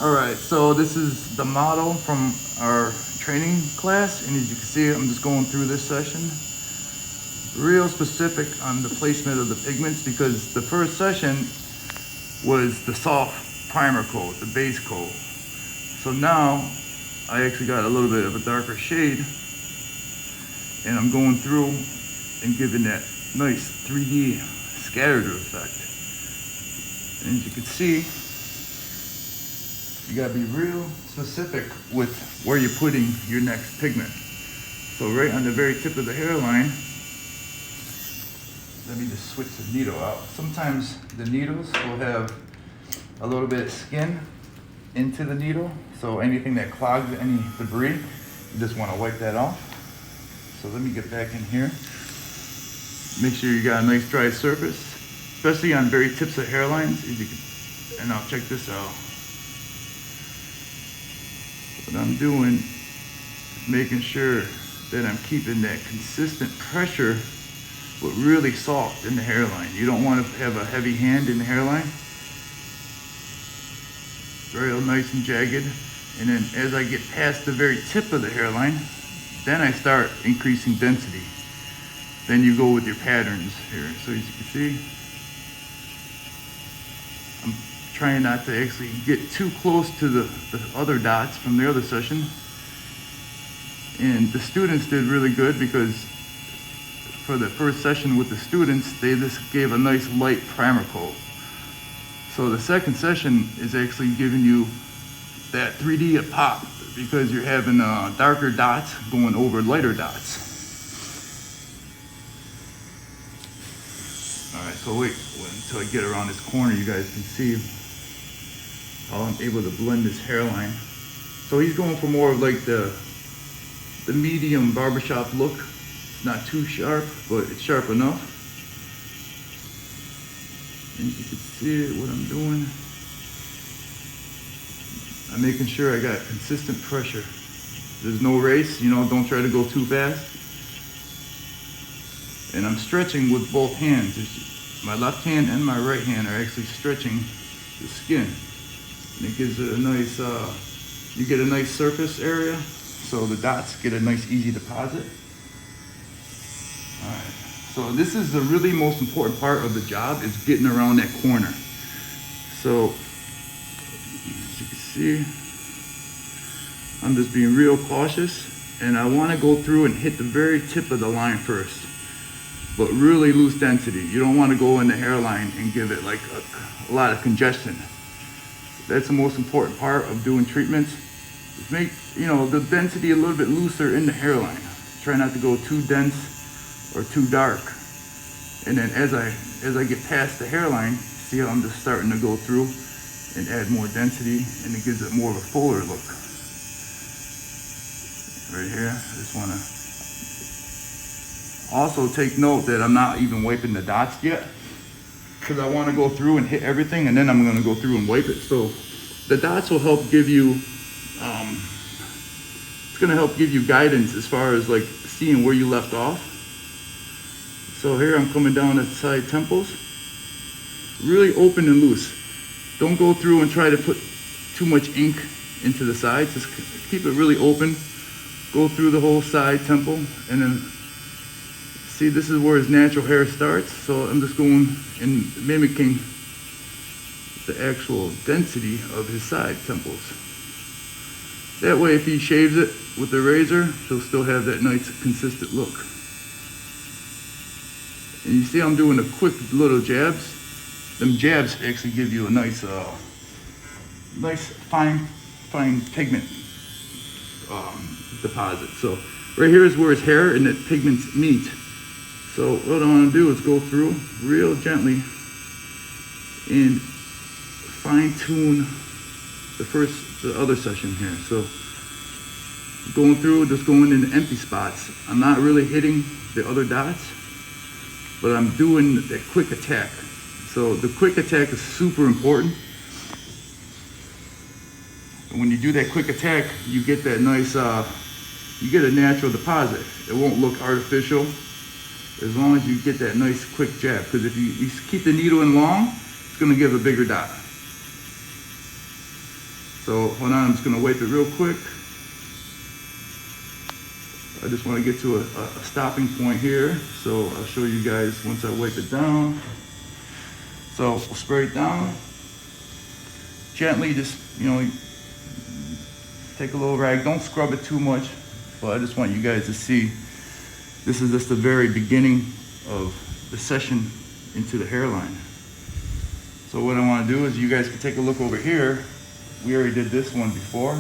Alright, so this is the model from our training class, and as you can see, I'm just going through this session. Real specific on the placement of the pigments, because the first session was the soft primer coat, the base coat. So now I actually got a little bit of a darker shade, and I'm going through and giving that nice 3D scatter effect. And as you can see, you gotta be real specific with where you're putting your next pigment. So right on the very tip of the hairline, let me just switch the needle out. Sometimes the needles will have a little bit of skin into the needle, so anything that clogs any debris, you just want to wipe that off. So let me get back in here. Make sure you got a nice dry surface, especially on very tips of hairlines. And now check this out. What I'm doing is making sure that I'm keeping that consistent pressure, but really soft in the hairline. You don't want to have a heavy hand in the hairline. Real nice and jagged. And then as I get past the very tip of the hairline, then I start increasing density. Then you go with your patterns here. So as you can see, I'm trying not to actually get too close to the other dots from the other session. And the students did really good, because for the first session with the students, they just gave a nice light primer coat. So the second session is actually giving you that 3D pop, because you're having darker dots going over lighter dots. Alright, so wait until I get around this corner, you guys can see how I'm able to blend this hairline. So he's going for more of like the medium barbershop look. It's not too sharp, but it's sharp enough. And you can see what I'm doing. I'm making sure I got consistent pressure. There's no race, don't try to go too fast. And I'm stretching with both hands. My left hand and my right hand are actually stretching the skin. And it gives it a nice, you get a nice surface area, so the dots get a nice easy deposit. All right, so this is the really most important part of the job, is getting around that corner. So as you can see, I'm just being real cautious, and I want to go through and hit the very tip of the line first, but really loose density. You don't want to go in the hairline and give it like a lot of congestion. That's the most important part of doing treatments, is make the density a little bit looser in the hairline. Try not to go too dense or too dark. And then as I get past the hairline, see how I'm just starting to go through and add more density, and it gives it more of a fuller look. Right here, I just want to also take note that I'm not even wiping the dots yet, because I want to go through and hit everything, and then I'm going to go through and wipe it. So the dots will help give you, it's going to help give you guidance as far as like seeing where you left off. So here I'm coming down the side temples, really open and loose. Don't go through and try to put too much ink into the sides. Just keep it really open. Go through the whole side temple, and then see, this is where his natural hair starts. So I'm just going and mimicking the actual density of his side temples. That way, if he shaves it with the razor, he'll still have that nice consistent look. And you see I'm doing the quick little jabs. Them jabs actually give you a nice fine pigment deposit. So right here is where his hair and the pigments meet. So what I want to do is go through real gently and fine tune the other session here. So going through, just going in the empty spots. I'm not really hitting the other dots, but I'm doing that quick attack. So the quick attack is super important. And when you do that quick attack, you get that nice, you get a natural deposit. It won't look artificial as long as you get that nice quick jab. Because if you keep the needle in long, it's going to give a bigger dot. So hold on, I'm just gonna wipe it real quick. I just want to get to a stopping point here, so I'll show you guys once I wipe it down. So we'll spray it down. Gently, just, you know, take a little rag. Don't scrub it too much, but I just want you guys to see this is just the very beginning of the session into the hairline. So what I want to do is you guys can take a look over here. We already did this one before.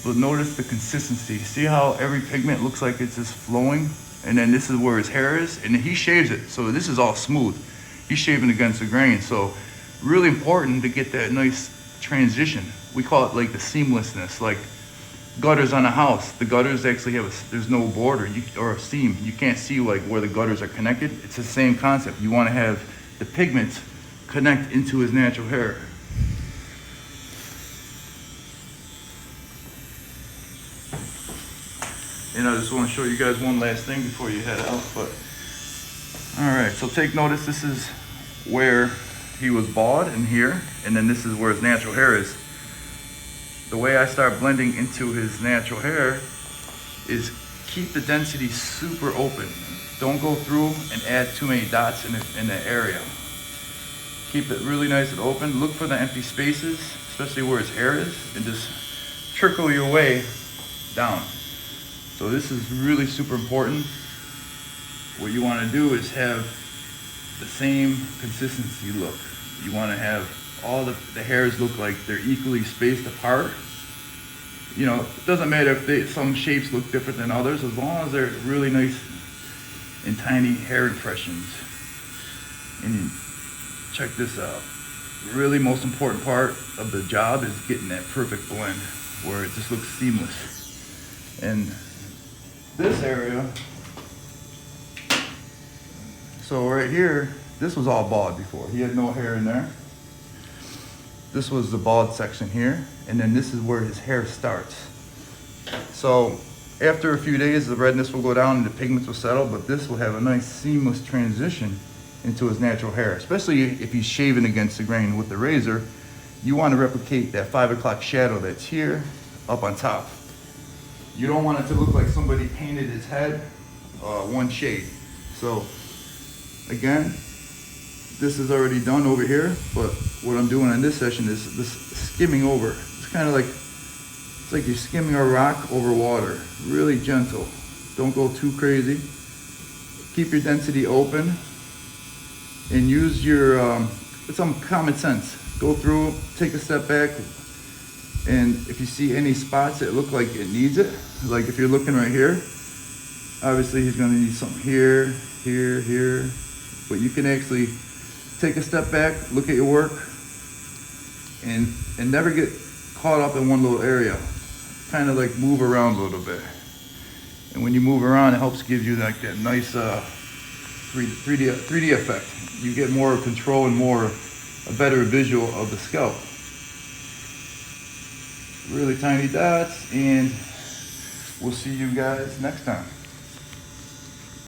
But notice the consistency. See how every pigment looks like it's just flowing? And then this is where his hair is, and then he shaves it. So this is all smooth. He's shaving against the grain. So really important to get that nice transition. We call it like the seamlessness, like gutters on a house. The gutters actually have there's no border or a seam. You can't see like where the gutters are connected. It's the same concept. You want to have the pigments connect into his natural hair. And I just want to show you guys one last thing before you head out. But all right, so take notice, this is where he was bald in here, and then this is where his natural hair is. The way I start blending into his natural hair is keep the density super open. Don't go through and add too many dots in the area. Keep it really nice and open. Look for the empty spaces, especially where his hair is, and just trickle your way down. So this is really super important. What you want to do is have the same consistency look. You want to have all the hairs look like they're equally spaced apart. You know, it doesn't matter if some shapes look different than others, as long as they're really nice and tiny hair impressions. And check this out. Really most important part of the job is getting that perfect blend where it just looks seamless. And this area, so right here, this was all bald before. He had no hair in there. This was the bald section here, and then this is where his hair starts. So after a few days, the redness will go down and the pigments will settle, but this will have a nice seamless transition into his natural hair, especially if he's shaving against the grain with the razor. You want to replicate that 5 o'clock shadow that's here up on top. You don't want it to look like somebody painted his head one shade. So again, this is already done over here, but what I'm doing in this session is this skimming over. It's kind of like, it's like you're skimming a rock over water. Really gentle. Don't go too crazy. Keep your density open and use your some common sense. Go through, take a step back, and if you see any spots that look like it needs it, like if you're looking right here, obviously he's gonna need something here, here, here, but you can actually take a step back, look at your work, and never get caught up in one little area. Kind of like move around a little bit. And when you move around, it helps give you like that nice 3D effect. You get more control and a better visual of the scalp. Really tiny dots, and we'll see you guys next time.